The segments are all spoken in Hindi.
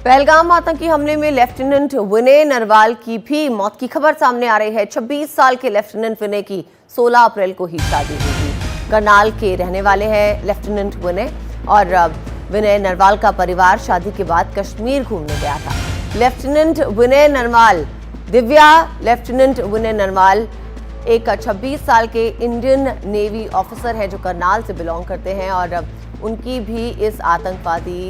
पहलगाम आतंकी हमले में लेफ्टिनेंट विनय नरवाल की भी मौत की खबर सामने आ रही है। 26 साल के लेफ्टिनेंट विनय की 16 अप्रैल को ही शादी हुई थी। करनाल के रहने वाले हैं लेफ्टिनेंट विनय और विनय नरवाल का परिवार शादी के बाद कश्मीर घूमने गया था। लेफ्टिनेंट विनय नरवाल दिव्या लेफ्टिनेंट विनय नरवाल एक 26 साल के इंडियन नेवी ऑफिसर है जो करनाल से बिलोंग करते हैं और उनकी भी इस आतंकवादी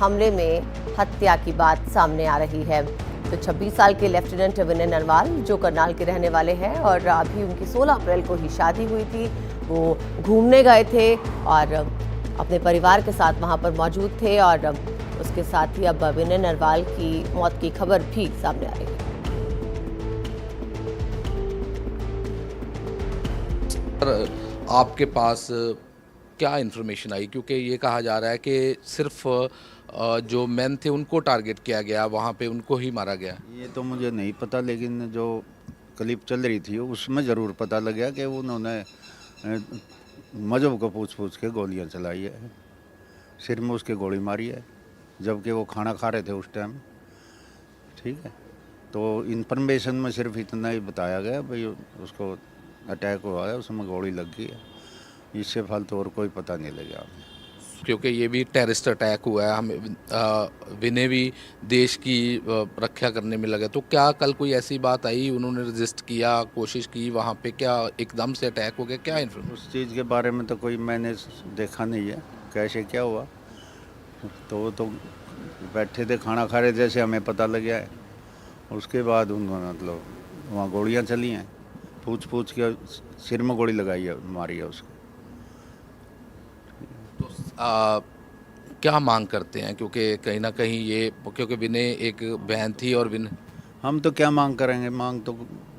हमले में हत्या की बात सामने आ रही है। तो 26 साल के लेफ्टिनेंट विनय नरवाल जो करनाल के रहने वाले हैं और अभी उनकी 16 अप्रैल को ही शादी हुई थी। वो घूमने गए थे और अपने परिवार के साथ वहां पर मौजूद थे और उसके साथ ही अब विनय नरवाल की मौत की खबर भी सामने आ रही है। आपके पास क्या इन्फॉर्मेशन आई, क्योंकि ये कहा जा रहा है कि सिर्फ जो मैन थे उनको टारगेट किया गया, वहाँ पे उनको ही मारा गया। ये तो मुझे नहीं पता, लेकिन जो क्लिप चल रही थी उसमें ज़रूर पता लग गया कि उन्होंने मजहब को पूछ पूछ के गोलियां चलाई है, सिर में उसके गोली मारी है, जबकि वो खाना खा रहे थे उस टाइम। ठीक है, तो इन्फॉर्मेशन में सिर्फ इतना ही बताया गया भाई उसको अटैक हुआ है, उसमें गोली लग गई है। इससे फालतू और कोई पता नहीं लगा हमें, क्योंकि ये भी टेररिस्ट अटैक हुआ है, हम विनय भी देश की रक्षा करने में लगे। तो क्या कल कोई ऐसी बात आई, उन्होंने रजिस्ट किया, कोशिश की वहाँ पे, क्या एकदम से अटैक हो गया, क्या इन्फॉर्मेशन? उस चीज़ के बारे में तो कोई मैंने देखा नहीं है कैसे क्या हुआ। तो वो तो बैठे थे खाना खा रहे, जैसे हमें पता लग गया है उसके बाद उन्होंने मतलब वहाँ गोलियाँ चली हैं, पूछ पूछ के सिर में गोली लगाई है, मारी है उसको। तो क्या मांग करते हैं, क्योंकि कहीं ना कहीं ये, क्योंकि विनय एक बहन थी और विनय, हम तो क्या मांग करेंगे, मांग तो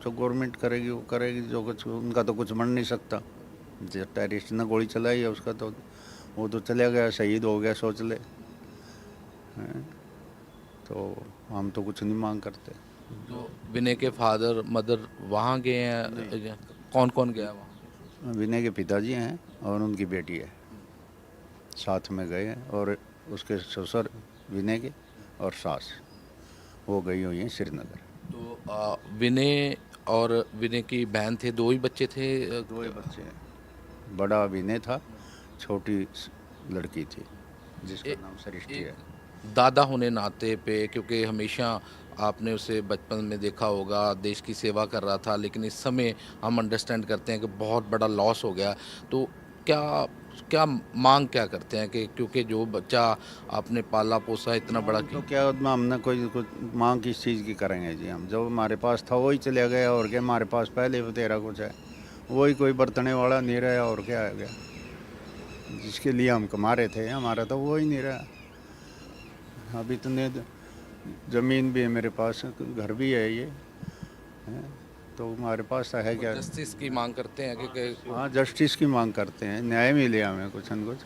जो गवर्नमेंट करेगी वो करेगी, जो कुछ उनका तो कुछ बन नहीं सकता। जो टेररिस्ट ने गोली चलाई है उसका तो वो तो चला गया, शहीद हो गया, सोच ले। हैं? तो हम तो कुछ नहीं मांग करते। तो विनय के फादर मदर वहाँ गए हैं? कौन कौन गया वहाँ? विनय के पिताजी हैं और उनकी बेटी है, साथ में गए हैं, और उसके ससुर विनय के और सास वो गई हुई हैं श्रीनगर। तो विनय और विनय की बहन थे, दो ही बच्चे थे? दो ही बच्चे हैं, बड़ा विनय था, छोटी लड़की थी जिसका नाम सृष्टि है। दादा होने नाते पे, क्योंकि हमेशा आपने उसे बचपन में देखा होगा, देश की सेवा कर रहा था, लेकिन इस समय हम अंडरस्टैंड करते हैं कि बहुत बड़ा लॉस हो गया। तो क्या क्या मांग क्या करते हैं कि क्योंकि जो बच्चा आपने पाला पोसा इतना बड़ा तो क्या हमने कोई कुछ मांग किस चीज़ की करेंगे जी, हम जो हमारे पास था वही चले गया, और क्या हमारे पास पहले भी तेरा कुछ है, वही कोई बरतने वाला नहीं रहा, और क्या है गया जिसके लिए हम कमा रहे थे हमारा तो वो ही नहीं रहा। अब इतने ज़मीन भी है मेरे पास, घर भी है ये है, तो हमारे पास है क्या। जस्टिस की मांग करते हैं? क्योंकि हाँ, जस्टिस की मांग करते हैं, न्याय मिले हमें कुछ न कुछ।